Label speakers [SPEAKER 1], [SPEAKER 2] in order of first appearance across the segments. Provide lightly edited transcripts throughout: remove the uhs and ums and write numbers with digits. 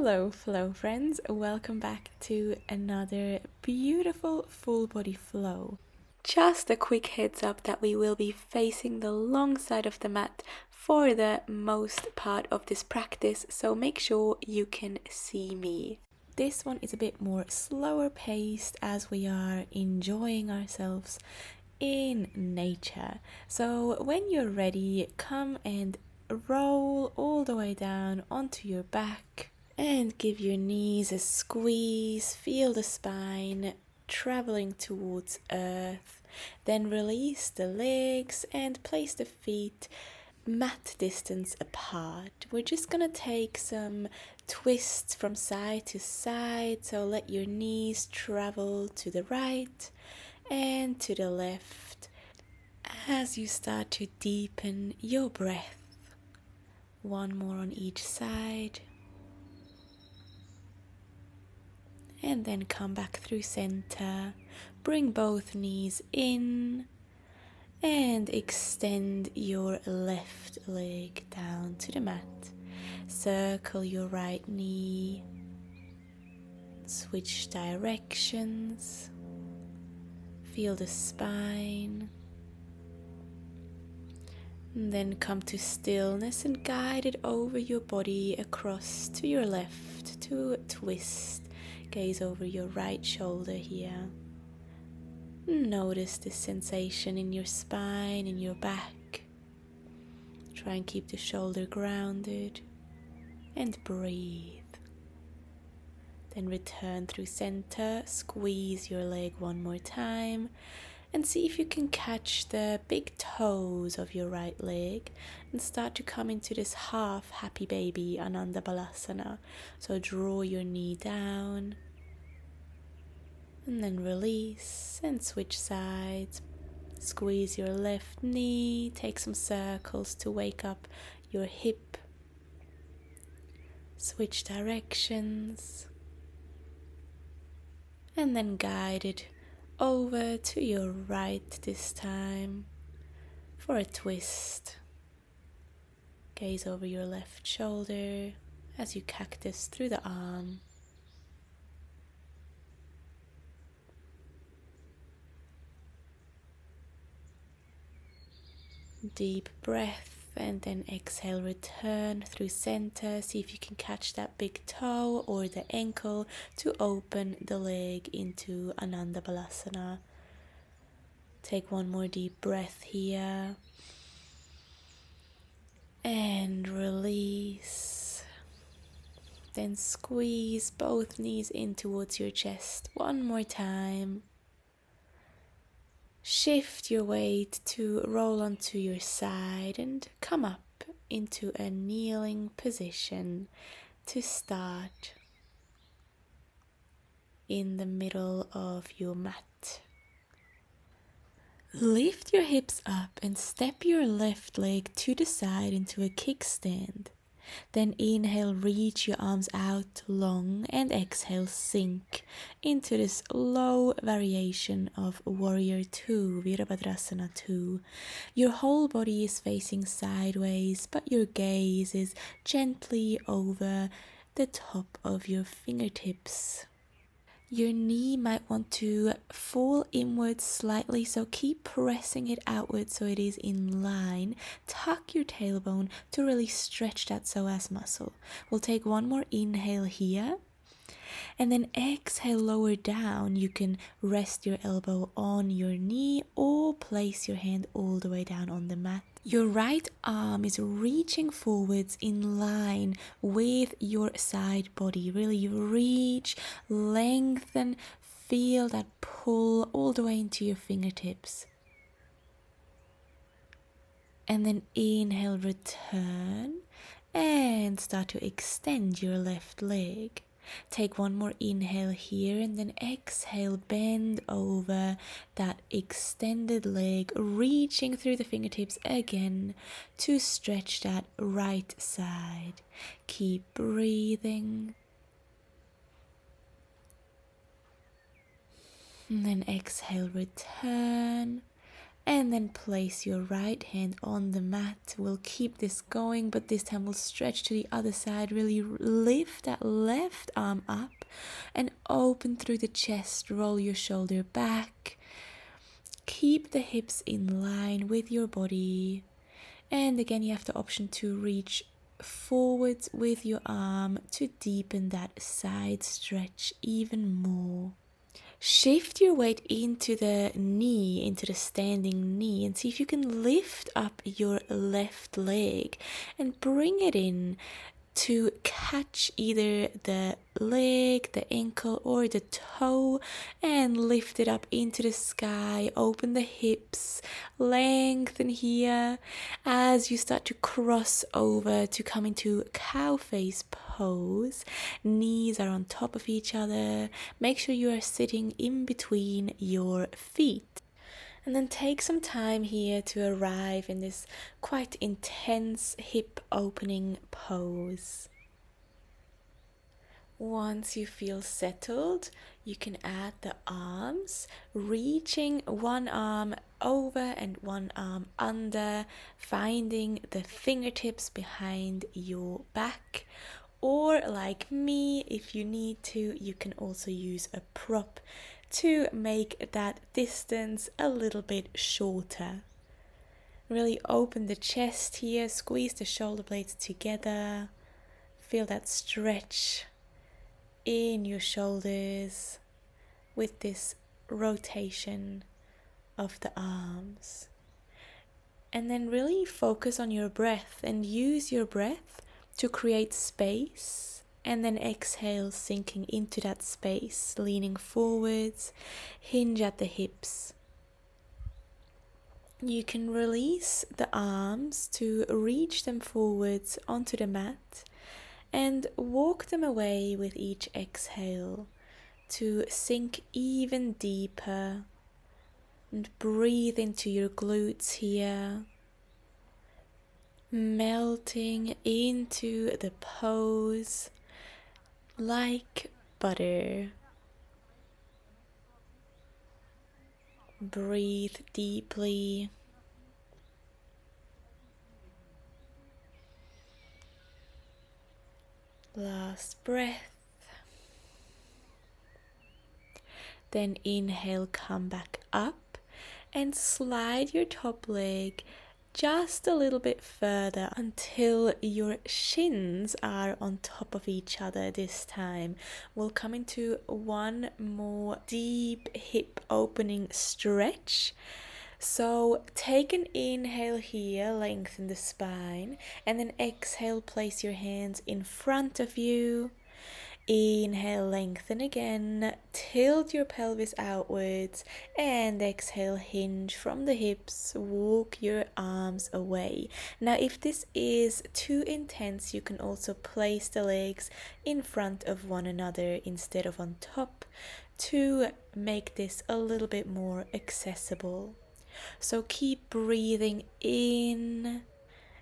[SPEAKER 1] Hello, flow friends. Welcome back to another beautiful full body flow. Just a quick heads up that we will be facing the long side of the mat for the most part of this practice, so make sure you can see me. This one is a bit more slower paced as we are enjoying ourselves in nature. So when you're ready, come and roll all the way down onto your back and give your knees a squeeze. Feel the spine traveling towards earth. Then release the legs and place the feet mat distance apart. We're just gonna take some twists from side to side, so let your knees travel to the right and to the left as you start to deepen your breath. One more on each side. And then come back through center. Bring both knees in and extend your left leg down to the mat. Circle your right knee. Switch directions. Feel the spine. And then come to stillness and guide it over your body across to your left to a twist. Gaze over your right shoulder here. Notice the sensation in your spine, in your back. Try and keep the shoulder grounded and breathe. Then return through center, squeeze your leg one more time and see if you can catch the big toes of your right leg and start to come into this half happy baby Ananda Balasana. So draw your knee down and then release and switch sides. Squeeze your left knee, take some circles to wake up your hip. Switch directions and then guide it over to your right this time for a twist. Gaze over your left shoulder as you cactus through the arm. Deep breath and then exhale, return through center. See if you can catch that big toe or the ankle to open the leg into Ananda Balasana. Take one more deep breath here and release. Then squeeze both knees in towards your chest one more time. Shift your weight to roll onto your side and come up into a kneeling position to start in the middle of your mat. Lift your hips up and step your left leg to the side into a kickstand. Then inhale, reach your arms out long and exhale, sink into this low variation of Warrior 2, Virabhadrasana 2. Your whole body is facing sideways, but your gaze is gently over the top of your fingertips. Your knee might want to fall inwards slightly, so keep pressing it outwards so it is in line. Tuck your tailbone to really stretch that psoas muscle. We'll take one more inhale here. And then exhale, lower down. You can rest your elbow on your knee or place your hand all the way down on the mat. Your right arm is reaching forwards in line with your side body. Really reach, lengthen, feel that pull all the way into your fingertips. And then inhale, return, and start to extend your left leg. Take one more inhale here and then exhale, bend over that extended leg, reaching through the fingertips again to stretch that right side. Keep breathing. And then exhale, return. And then place your right hand on the mat. We'll keep this going, but this time we'll stretch to the other side. Really lift that left arm up and open through the chest. Roll your shoulder back. Keep the hips in line with your body. And again, you have the option to reach forwards with your arm to deepen that side stretch even more. Shift your weight into the knee, into the standing knee, and see if you can lift up your left leg and bring it in to catch either the leg, the ankle, or the toe, and lift it up into the sky. Open the hips, lengthen here as you start to cross over to come into cow face pose. Knees are on top of each other. Make sure you are sitting in between your feet. And then take some time here to arrive in this quite intense hip opening pose. Once you feel settled, you can add the arms, reaching one arm over and one arm under, finding the fingertips behind your back. Or like me, if you need to, you can also use a prop to make that distance a little bit shorter. Really open the chest here, squeeze the shoulder blades together, feel that stretch in your shoulders with this rotation of the arms. And then really focus on your breath and use your breath to create space. And then exhale, sinking into that space, leaning forwards, hinge at the hips. You can release the arms to reach them forwards onto the mat and walk them away with each exhale to sink even deeper. And breathe into your glutes here, melting into the pose like butter. Breathe deeply. Last breath. Then inhale, come back up and slide your top leg just a little bit further until your shins are on top of each other this time. We'll come into one more deep hip opening stretch. So take an inhale here, lengthen the spine, and then exhale, place your hands in front of you. Inhale, lengthen again, tilt your pelvis outwards, and exhale, hinge from the hips, walk your arms away. Now if this is too intense, you can also place the legs in front of one another instead of on top to make this a little bit more accessible. So keep breathing in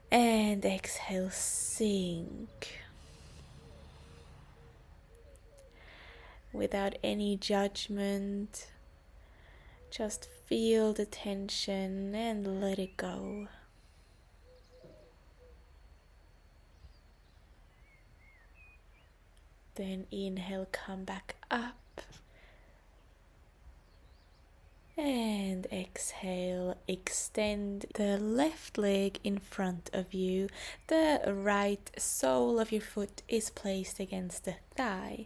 [SPEAKER 1] and exhale, sink. Without any judgment, just feel the tension and let it go. Then inhale, come back up. And exhale, extend the left leg in front of you. The right sole of your foot is placed against the thigh.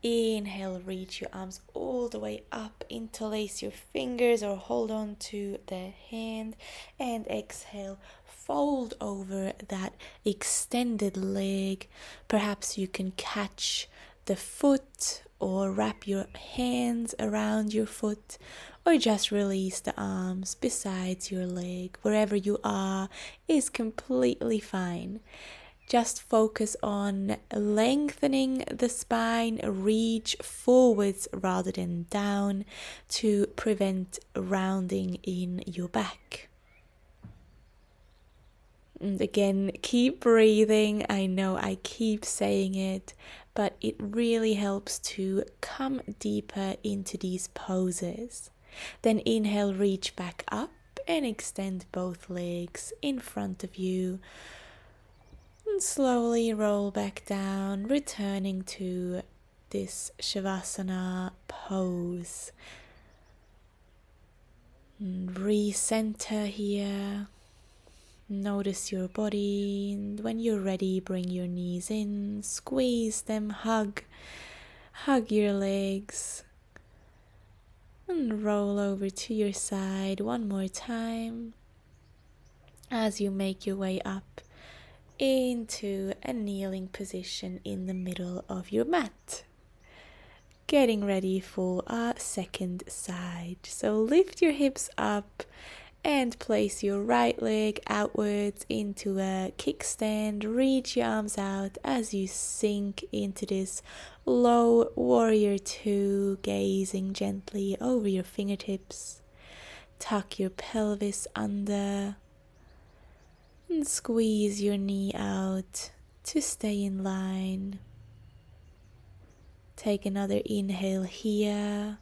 [SPEAKER 1] Inhale, reach your arms all the way up, interlace your fingers or hold on to the hand. And exhale, fold over that extended leg. Perhaps you can catch the foot or wrap your hands around your foot, or just release the arms besides your leg. Wherever you are is completely fine. Just focus on lengthening the spine, reach forwards rather than down to prevent rounding in your back. And again, keep breathing. I know I keep saying it, but it really helps to come deeper into these poses. Then inhale, reach back up and extend both legs in front of you. And slowly roll back down, returning to this Shavasana pose. And recenter here. Notice your body, and when you're ready, bring your knees in, squeeze them, hug your legs, and roll over to your side one more time as you make your way up into a kneeling position in the middle of your mat. Getting ready for our second side. So lift your hips up and place your right leg outwards into a kickstand. Reach your arms out as you sink into this low warrior 2, gazing gently over your fingertips. Tuck your pelvis under and squeeze your knee out to stay in line. Take another inhale here.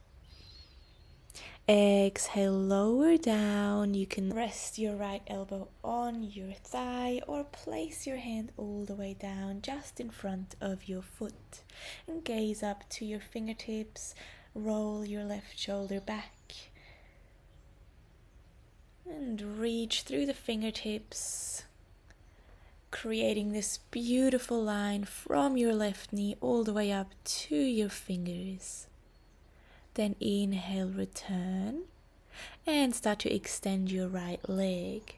[SPEAKER 1] Exhale, lower down. You can rest your right elbow on your thigh or place your hand all the way down just in front of your foot. And gaze up to your fingertips. Roll your left shoulder back. And reach through the fingertips, creating this beautiful line from your left knee all the way up to your fingers. Then inhale, return, and start to extend your right leg.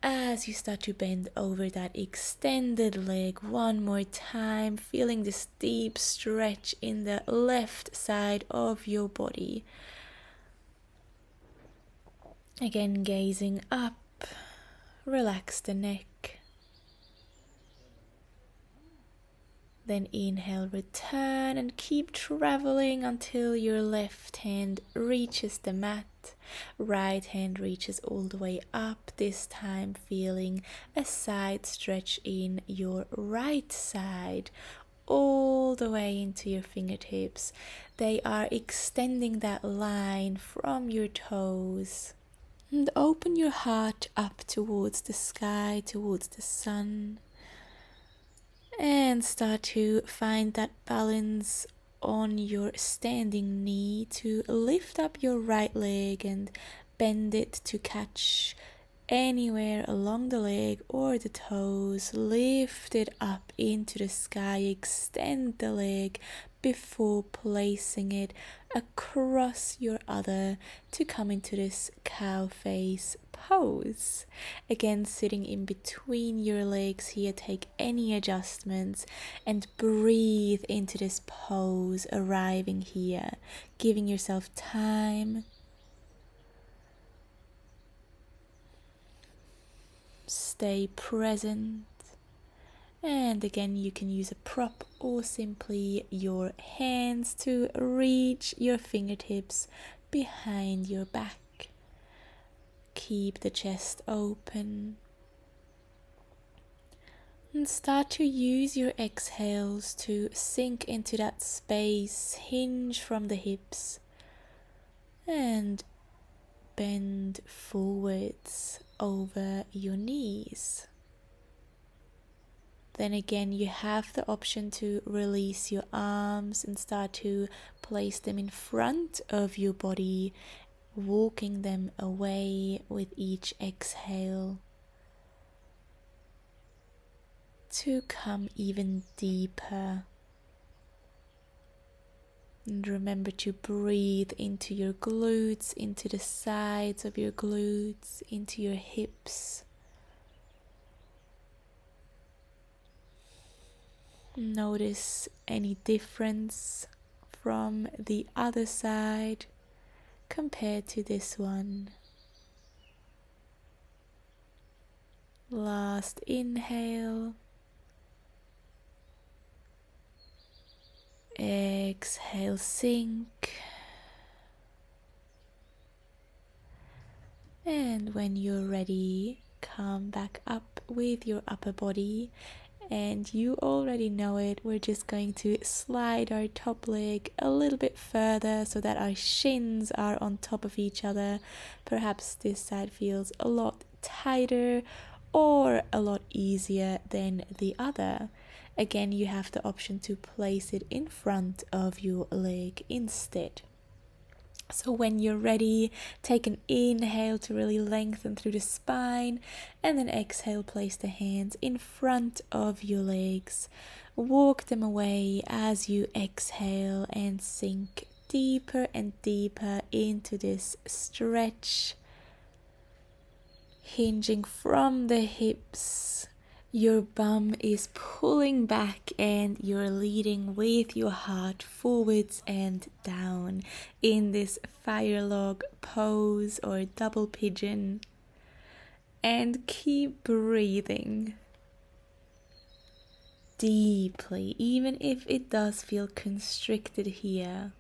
[SPEAKER 1] As you start to bend over that extended leg one more time, feeling this deep stretch in the left side of your body. Again, gazing up, relax the neck. Then inhale, return, and keep traveling until your left hand reaches the mat. Right hand reaches all the way up, this time feeling a side stretch in your right side, all the way into your fingertips. They are extending that line from your toes. And open your heart up towards the sky, towards the sun. And start to find that balance on your standing knee to lift up your right leg and bend it to catch anywhere along the leg or the toes. Lift it up into the sky, extend the leg before placing it across your other to come into this cow face pose. Again, sitting in between your legs here, take any adjustments and breathe into this pose, arriving here, giving yourself time. Stay present. And again, you can use a prop or simply your hands to reach your fingertips behind your back. Keep the chest open. And start to use your exhales to sink into that space, hinge from the hips, and bend forwards over your knees. Then again, you have the option to release your arms and start to place them in front of your body, walking them away with each exhale to come even deeper. And remember to breathe into your glutes, into the sides of your glutes, into your hips. Notice any difference from the other side compared to this one. Last inhale. Exhale, sink. And when you're ready, come back up with your upper body And you already know it. We're just going to slide our top leg a little bit further so that our shins are on top of each other. Perhaps this side feels a lot tighter or a lot easier than the other. Again, you have the option to place it in front of your leg instead. So when you're ready, take an inhale to really lengthen through the spine, and then exhale, place the hands in front of your legs. Walk them away as you exhale and sink deeper and deeper into this stretch, hinging from the hips. Your bum is pulling back and you're leading with your heart forwards and down in this fire log pose or double pigeon. And keep breathing deeply, even if it does feel constricted here.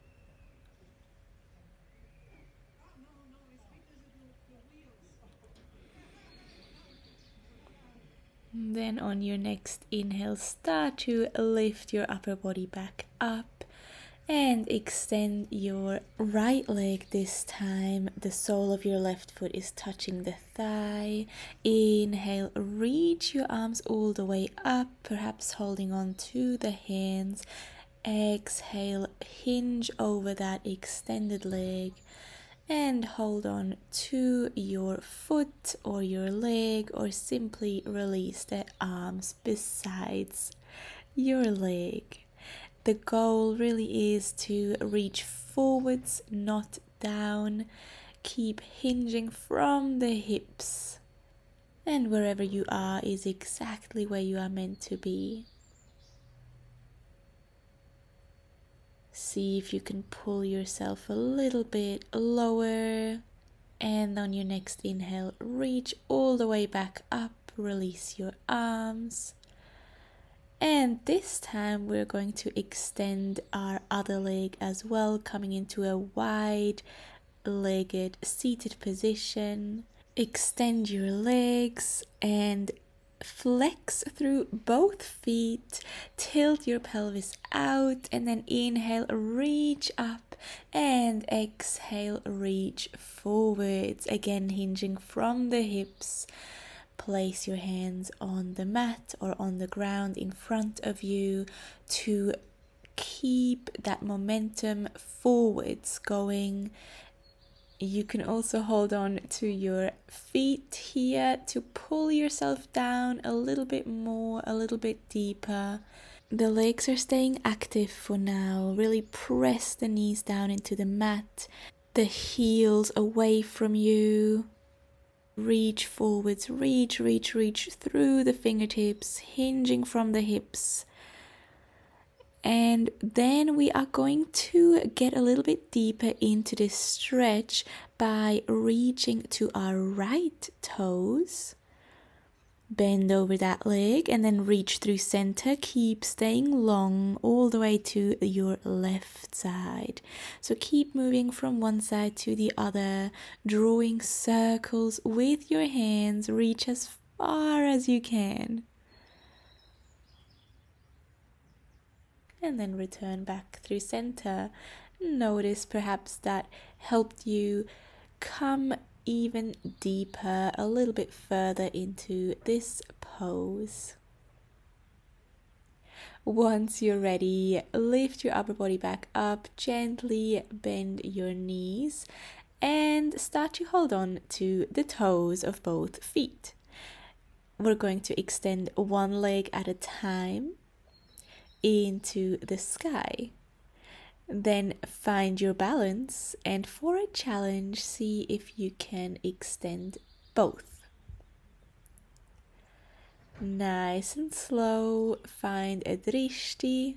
[SPEAKER 1] Then on your next inhale, start to lift your upper body back up and extend your right leg this time. The sole of your left foot is touching the thigh. Inhale, reach your arms all the way up, perhaps holding on to the hands. Exhale, hinge over that extended leg. And hold on to your foot or your leg, or simply release the arms besides your leg. The goal really is to reach forwards, not down. Keep hinging from the hips. And wherever you are is exactly where you are meant to be. See if you can pull yourself a little bit lower. And on your next inhale, reach all the way back up, release your arms. And this time we're going to extend our other leg as well, coming into a wide-legged seated position. Extend your legs and flex through both feet. Tilt your pelvis out and then inhale, reach up, and exhale, reach forwards. Again, hinging from the hips. Place your hands on the mat or on the ground in front of you to keep that momentum forwards going. You can also hold on to your feet here to pull yourself down a little bit more, a little bit deeper. The legs are staying active for now. Really press the knees down into the mat, the heels away from you. Reach forwards, reach through the fingertips, hinging from the hips. And then we are going to get a little bit deeper into this stretch by reaching to our right toes. Bend over that leg and then reach through center. Keep staying long all the way to your left side. So keep moving from one side to the other, drawing circles with your hands. Reach as far as you can. And then return back through center. Notice perhaps that helped you come even deeper, a little bit further into this pose. Once you're ready, lift your upper body back up, gently bend your knees, and start to hold on to the toes of both feet. We're going to extend one leg at a time into the sky. Then find your balance, and for a challenge, see if you can extend both. Nice and slow, find a drishti.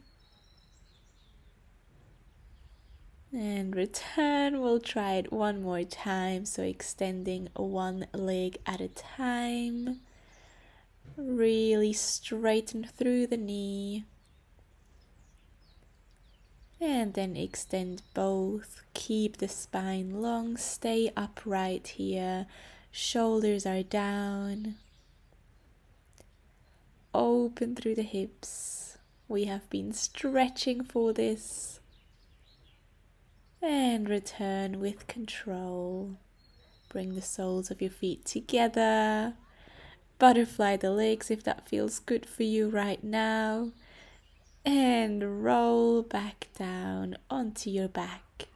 [SPEAKER 1] And return, we'll try it one more time, so extending one leg at a time. Really straighten through the knee. And then extend both. Keep the spine long, stay upright here. Shoulders are down. open through the hips. We have been stretching for this. And return with control. Bring the soles of your feet together. Butterfly the legs if that feels good for you right now. And roll back down onto your back.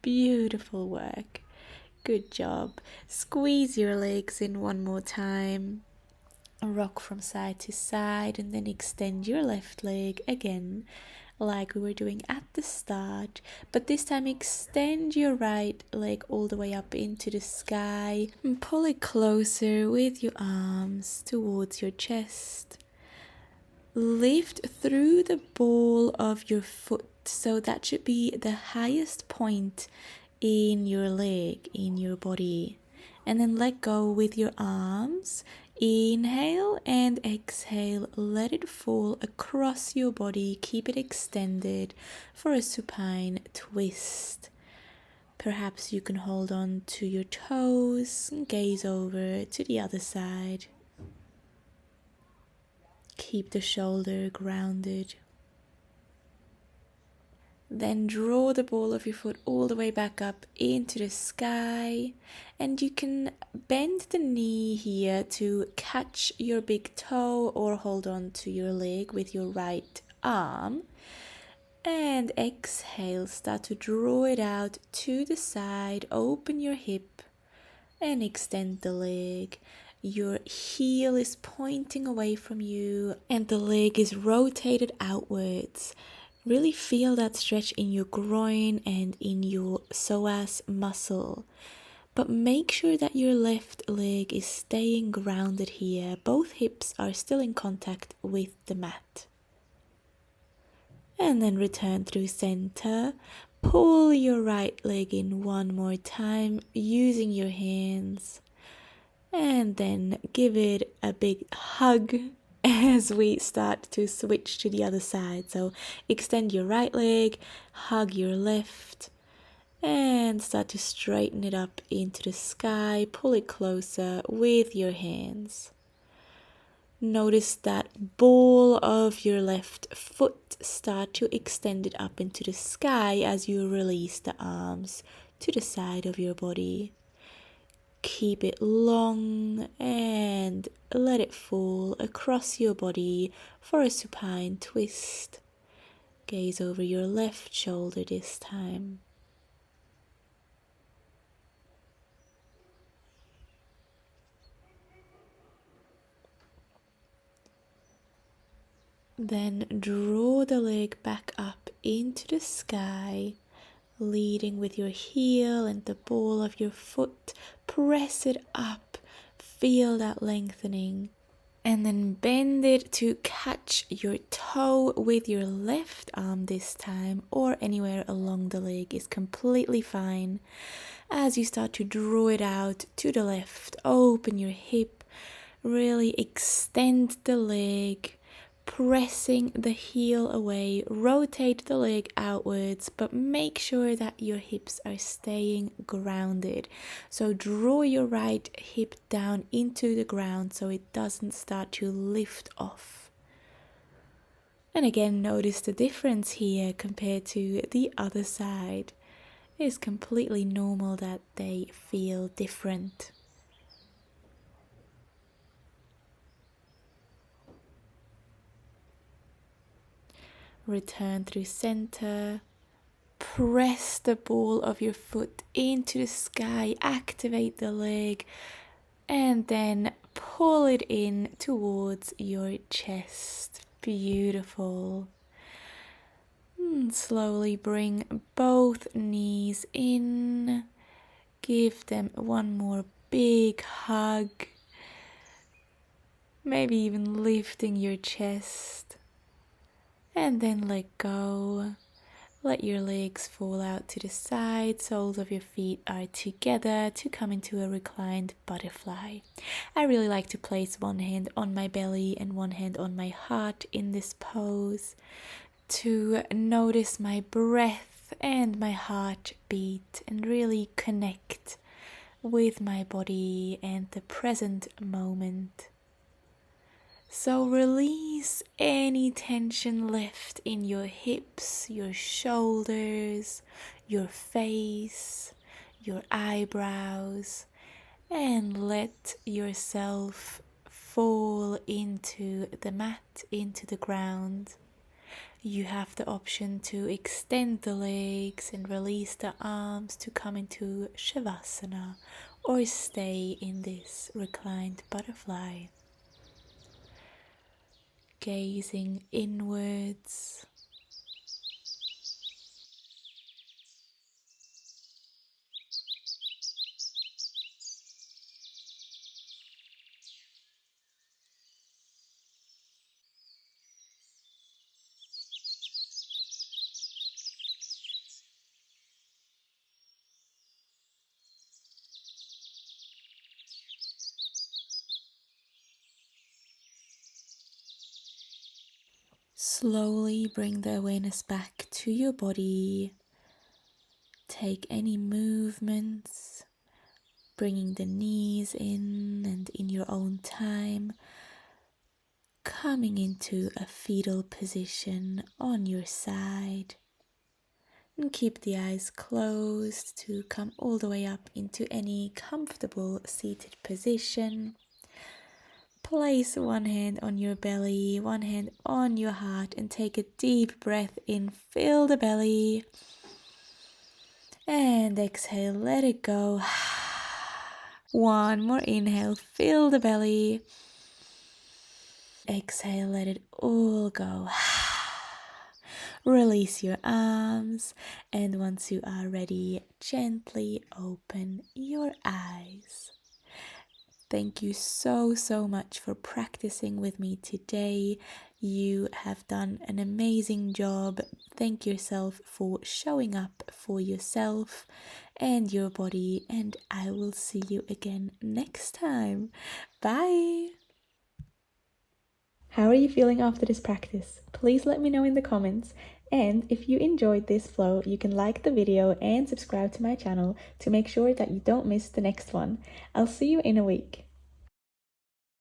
[SPEAKER 1] Beautiful work. Good job. Squeeze your legs in one more time. Rock from side to side and then extend your left leg again like we were doing at the start, but this time extend your right leg all the way up into the sky and pull it closer with your arms towards your chest. Lift through the ball of your foot, so that should be the highest point in your leg, in your body, and then let go with your arms. Inhale and exhale, let it fall across your body, keep it extended for a supine twist. Perhaps you can hold on to your toes and gaze over to the other side. Keep the shoulder grounded. Then draw the ball of your foot all the way back up into the sky, and you can bend the knee here to catch your big toe or hold on to your leg with your right arm. And exhale, start to draw it out to the side, open your hip and extend the leg. Your heel is pointing away from you and the leg is rotated outwards. Really feel that stretch in your groin and in your psoas muscle. But make sure that your left leg is staying grounded here. Both hips are still in contact with the mat. And then return through center. Pull your right leg in one more time using your hands. And then give it a big hug as we start to switch to the other side. So extend your right leg, hug your left, and start to straighten it up into the sky. Pull it closer with your hands. Notice that ball of your left foot start to extend it up into the sky as you release the arms to the side of your body. Keep it long and let it fall across your body for a supine twist. Gaze over your left shoulder this time. Then draw the leg back up into the sky, leading with your heel and the ball of your foot. Press it up, feel that lengthening, and then bend it to catch your toe with your left arm this time, or anywhere along the leg is completely fine. As you start to draw it out to the left, open your hip, really extend the leg, pressing the heel away, rotate the leg outwards, but make sure that your hips are staying grounded. So draw your right hip down into the ground so it doesn't start to lift off. And again, notice the difference here compared to the other side. It's completely normal that they feel different. Return through center. Press the ball of your foot into the sky. Activate the leg. And then pull it in towards your chest. Beautiful. Slowly bring both knees in. Give them one more big hug. Maybe even lifting your chest. And then let go. Let your legs fall out to the side. Soles of your feet are together to come into a reclined butterfly. I really like to place one hand on my belly and one hand on my heart in this pose to notice my breath and my heartbeat and really connect with my body and the present moment. So release any tension left in your hips, your shoulders, your face, your eyebrows, and let yourself fall into the mat, into the ground. You have the option to extend the legs and release the arms to come into Shavasana, or stay in this reclined butterfly, gazing inwards. Slowly bring the awareness back to your body. Take any movements, bringing the knees in and in your own time, coming into a fetal position on your side. And keep the eyes closed to come all the way up into any comfortable seated position. Place one hand on your belly, one hand on your heart, and take a deep breath in. Fill the belly. And exhale, let it go. One more inhale, fill the belly. Exhale, let it all go. Release your arms, and once you are ready, gently open your eyes. Thank you so much for practicing with me today. You have done an amazing job. Thank yourself for showing up for yourself and your body, and I will see you again next time. Bye! How are you feeling after this practice? Please let me know in the comments. And if you enjoyed this flow, you can like the video and subscribe to my channel to make sure that you don't miss the next one. I'll see you in a week.